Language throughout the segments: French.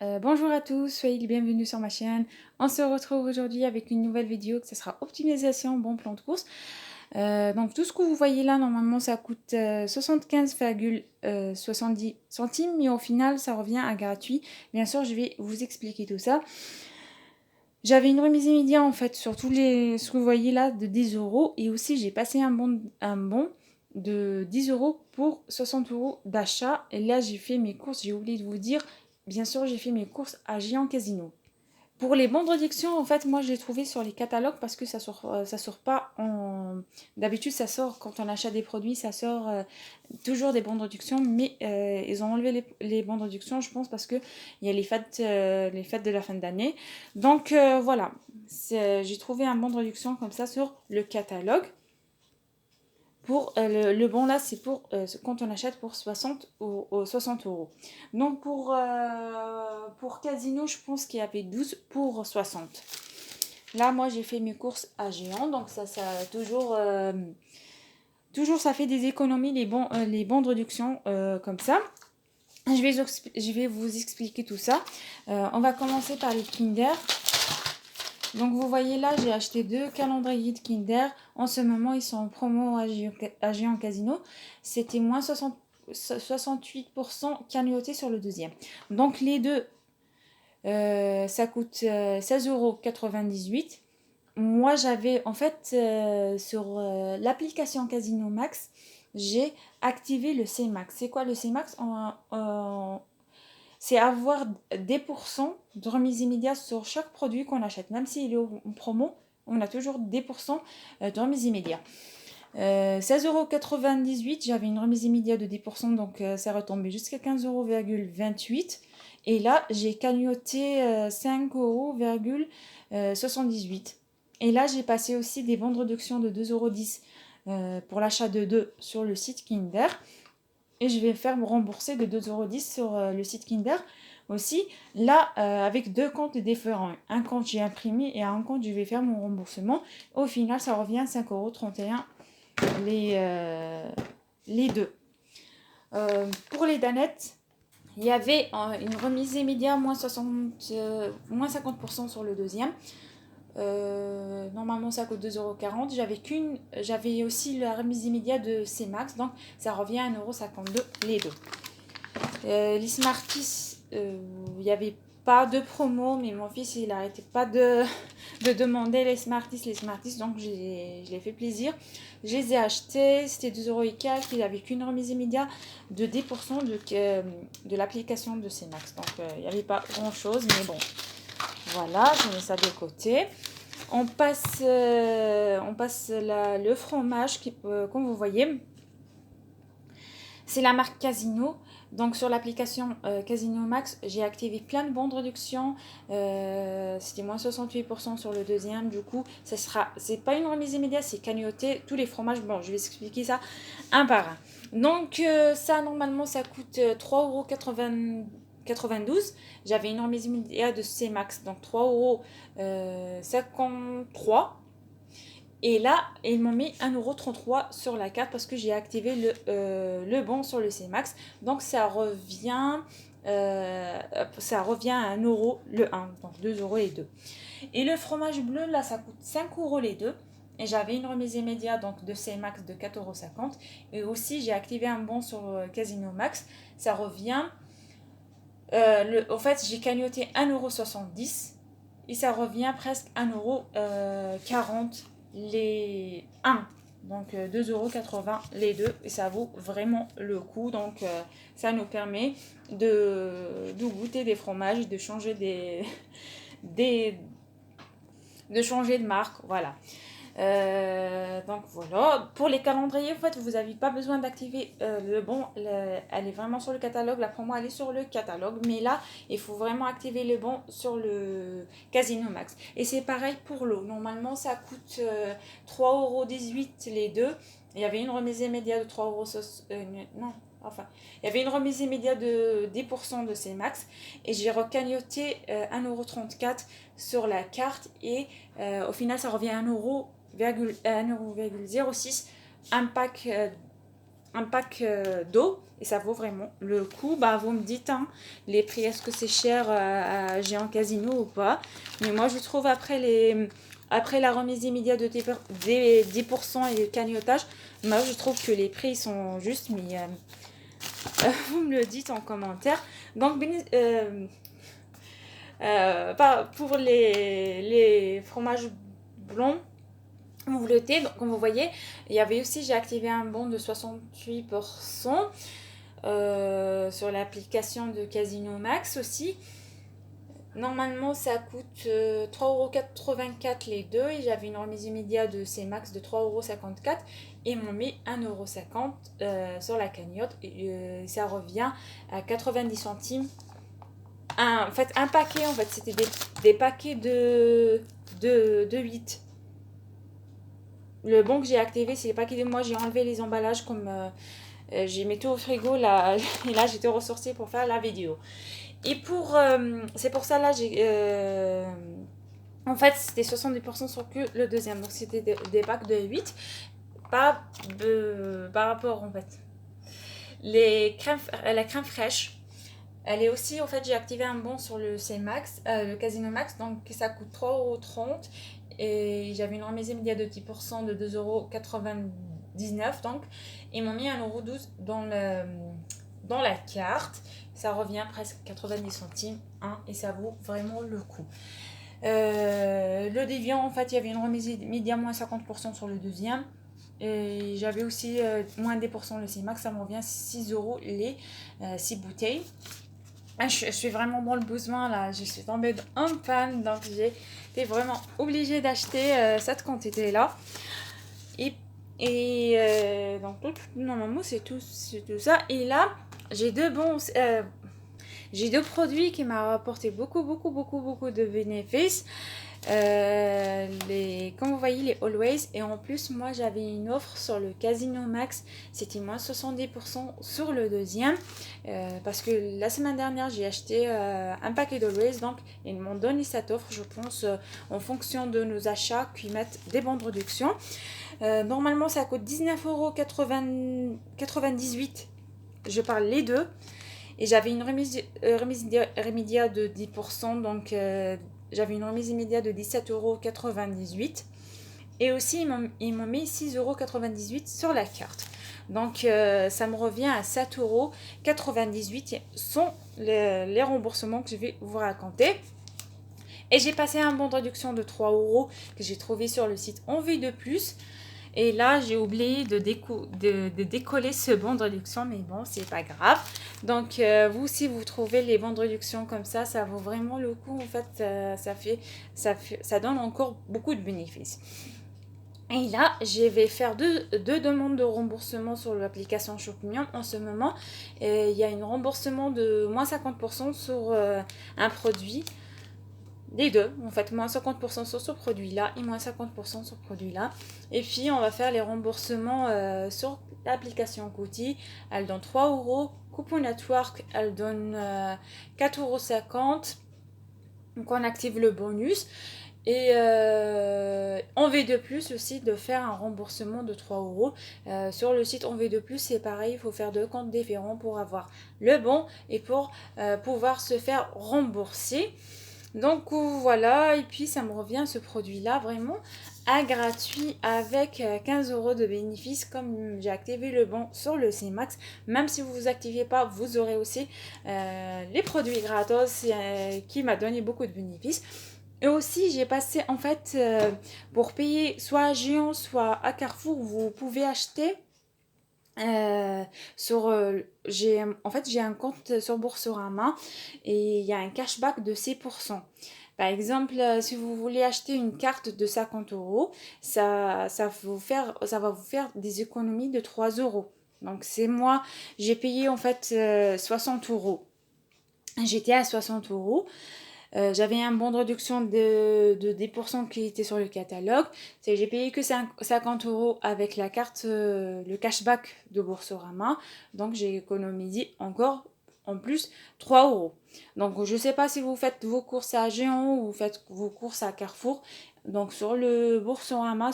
Bonjour à tous, soyez les bienvenus sur ma chaîne. On se retrouve aujourd'hui avec une nouvelle vidéo que ce sera optimisation bon plan de course. Donc tout ce que vous voyez là, normalement ça coûte 75,70 centimes, mais au final ça revient à gratuit. Bien sûr, je vais vous expliquer tout ça. J'avais une remise immédiate en fait sur tous les ce que vous voyez là de 10 euros, et aussi j'ai passé un bon de 10 euros pour 60 euros d'achat. Et là j'ai fait mes courses, j'ai oublié de vous dire, bien sûr j'ai fait mes courses à Géant Casino. Pour les bons de réduction, en fait, moi je l'ai trouvé sur les catalogues parce que ça sort pas en. D'habitude, ça sort quand on achète des produits, ça sort toujours des bons de réduction, mais ils ont enlevé les bons de réduction, je pense, parce que il y a les fêtes de la fin d'année. Donc voilà, j'ai trouvé un bon de réduction comme ça sur le catalogue. Pour le bon là, c'est pour quand on achète pour 60 euros. Donc pour Casino, je pense qu'il y avait 12 pour 60. Là, moi, j'ai fait mes courses à Géant, donc ça toujours ça fait des économies, les bons de réduction comme ça. Je vais vous expliquer tout ça. On va commencer par les Kinder. Donc vous voyez là, j'ai acheté 2 calendriers de Kinder. En ce moment, ils sont en promo à Géant Casino. C'était moins 68% cagnoté sur le deuxième. Donc les deux, ça coûte 16,98 €. Moi, j'avais en fait sur l'application Casino Max, j'ai activé le C-Max. C'est quoi le C-Max? C'est avoir des pourcents de remise immédiate sur chaque produit qu'on achète. Même s'il est en promo, on a toujours des pourcents de remise immédiate. 16,98 €, j'avais une remise immédiate de 10%, donc ça retombait jusqu'à 15,28 €. Et là, j'ai cagnoté 5,78 €. Et là, j'ai passé aussi des bons de réduction de 2,10 € pour l'achat de 2 sur le site Kinder. Et je vais faire me rembourser de 2,10 € sur le site Kinder aussi. Là, avec deux comptes différents. Un compte j'ai imprimé et un compte je vais faire mon remboursement. Au final, ça revient à 5,31 € les deux. Pour les danettes, il y avait une remise immédiate moins 50% sur le deuxième. Normalement ça coûte 2,40 €. J'avais aussi la remise immédiate de C-Max, donc ça revient à 1,52 € les deux. Les Smarties, il n'y avait pas de promo, mais mon fils il n'arrêtait pas de demander les Smarties, donc je l'ai fait plaisir. Je les ai achetés, c'était 2 € et quelques, il n'y avait qu'une remise immédiate de 10% de l'application de C-Max. Donc il n'y avait pas grand chose, mais bon, voilà, je mets ça de côté. On passe le fromage, comme vous voyez, c'est la marque Casino. Donc sur l'application Casino Max, j'ai activé plein de bons de réduction. C'était moins 68% sur le deuxième. Du coup, c'est pas une remise immédiate, c'est cagnoté. Tous les fromages, bon, je vais expliquer ça un par un. Donc ça, normalement, ça coûte 3,92 €. J'avais une remise immédiate de C-Max, donc 3,53 €. Et là, ils m'ont mis 1,33 € sur la carte parce que j'ai activé le bon sur le C-Max. Donc ça revient à 1 € le 1, donc 2 € les deux. Et le fromage bleu, là, ça coûte 5 € les deux. Et j'avais une remise immédiate donc de C-Max de 4,50 €. Et aussi, j'ai activé un bon sur Casino Max. Ça revient. En fait, j'ai cagnoté 1,70 € et ça revient presque 1,40 € les 1. Donc 2,80 € les deux, et ça vaut vraiment le coup. Donc ça nous permet de goûter des fromages, de changer de changer de marque. Voilà. Donc voilà, pour les calendriers, en fait, vous n'avez pas besoin d'activer le bon. Elle est vraiment sur le catalogue. La promo, elle est sur le catalogue. Mais là, il faut vraiment activer le bon sur le Casino Max. Et c'est pareil pour l'eau. Normalement, ça coûte 3,18 € les deux. Il y avait une remise immédiate de 3,60 €. Non, enfin, il y avait une remise immédiate de 10% de C-Max. Et j'ai recagnoté 1,34 € sur la carte. Et au final, ça revient à 1,06 € un pack un pack d'eau et ça vaut vraiment le coup. Vous me dites les prix, est-ce que c'est cher à Géant Casino ou pas? Mais moi je trouve après la remise immédiate de 10% et le cagnotage, moi je trouve que les prix sont justes, mais vous me le dites en commentaire. Donc pour les fromages blancs ou le thé, donc, comme vous voyez, il y avait aussi, j'ai activé un bon de 68% sur l'application de Casino Max aussi. Normalement, ça coûte 3,84€ les deux et j'avais une remise immédiate de C-Max de 3,54€ et ils m'ont mis 1,50€ sur la cagnotte et ça revient à 90 centimes. En fait, un paquet, en fait, c'était des paquets de 8. Le bon que j'ai activé, c'est les paquets de moi, j'ai enlevé les emballages comme j'ai mis tout au frigo là, et là j'étais ressortie pour faire la vidéo. Et c'est pour ça là, en fait, c'était 70% sur que le deuxième. Donc, c'était des packs de 8. Par rapport, en fait. La crème fraîche, elle est aussi, en fait, j'ai activé un bon sur le C-Max, le Casino Max. Donc, ça coûte 3,30€. Et j'avais une remise immédiate de 10% de 2,99€. Donc, ils m'ont mis 1,12€ dans la carte. Ça revient presque 90 centimes et ça vaut vraiment le coup. Le déviant, en fait, il y avait une remise immédiate moins 50% sur le deuxième. Et j'avais aussi moins 10% le C-Max. Ça me revient 6€ les 6 bouteilles. Je suis vraiment dans le besoin là. Je suis tombée en panne. Donc j'ai été vraiment obligée d'acheter cette quantité là. Et donc normalement c'est tout ça. Et là j'ai deux produits qui m'ont rapporté beaucoup de bénéfices. Comme vous voyez, les Always. Et en plus, moi, j'avais une offre sur le Casino Max. C'était moins 70% sur le deuxième. Parce que la semaine dernière, j'ai acheté un paquet d'Always. Donc, ils m'ont donné cette offre, je pense, en fonction de nos achats, qui mettent des bons de réduction. Normalement, ça coûte 19,98€. Je parle les deux. Et j'avais une remise immédiate de 10%, donc j'avais une remise immédiate de 17,98€. Et aussi, ils m'ont mis 6,98€ sur la carte. Donc, ça me revient à 7,98€ sans les remboursements que je vais vous raconter. Et j'ai passé un bon de réduction de 3€ que j'ai trouvé sur le site Envie de Plus. Et là, j'ai oublié de décoller ce bon de réduction, mais bon, c'est pas grave. Donc, vous, si vous trouvez les bons de réduction comme ça vaut vraiment le coup. En fait, ça donne encore beaucoup de bénéfices. Et là, je vais faire deux demandes de remboursement sur l'application Shopmium en ce moment. Il y a un remboursement de moins 50% sur un produit. Les deux, en fait, moins 50% sur ce produit-là et moins 50% sur ce produit-là. Et puis, on va faire les remboursements sur l'application Coty. Elle donne 3€. Coupon Network, elle donne 4,50€. Donc, on active le bonus. Et en V2+, aussi, de faire un remboursement de 3€. Sur le site en V2+, c'est pareil, il faut faire deux comptes différents pour avoir le bon et pour pouvoir se faire rembourser. Donc voilà, et puis ça me revient ce produit-là vraiment à gratuit avec 15€ de bénéfices comme j'ai activé le bon sur le C-Max. Même si vous ne vous activez pas, vous aurez aussi les produits gratos qui m'a donné beaucoup de bénéfices. Et aussi, j'ai passé en fait pour payer soit à Géant, soit à Carrefour, vous pouvez acheter. J'ai un compte sur Boursorama et il y a un cashback de 6%. Par exemple, si vous voulez acheter une carte de 50€, ça va vous faire des économies de 3€. Donc moi, j'ai payé en fait 60€. J'étais à 60€. J'avais un bon de réduction de 10% qui était sur le catalogue. J'ai payé que 50€ avec la carte, le cashback de Boursorama. Donc, j'ai économisé encore en plus 3€. Donc, je ne sais pas si vous faites vos courses à Géant ou vous faites vos courses à Carrefour. Donc, sur le Boursorama,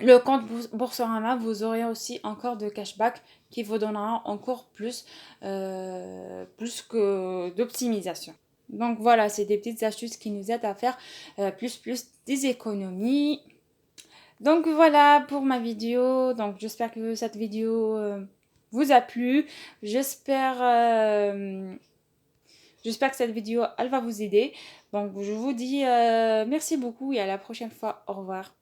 le compte Boursorama, vous aurez aussi encore de cashback qui vous donnera encore plus que d'optimisation. Donc voilà, c'est des petites astuces qui nous aident à faire plus des économies. Donc voilà pour ma vidéo. Donc j'espère que cette vidéo vous a plu. J'espère que cette vidéo elle va vous aider. Donc je vous dis merci beaucoup et à la prochaine fois. Au revoir.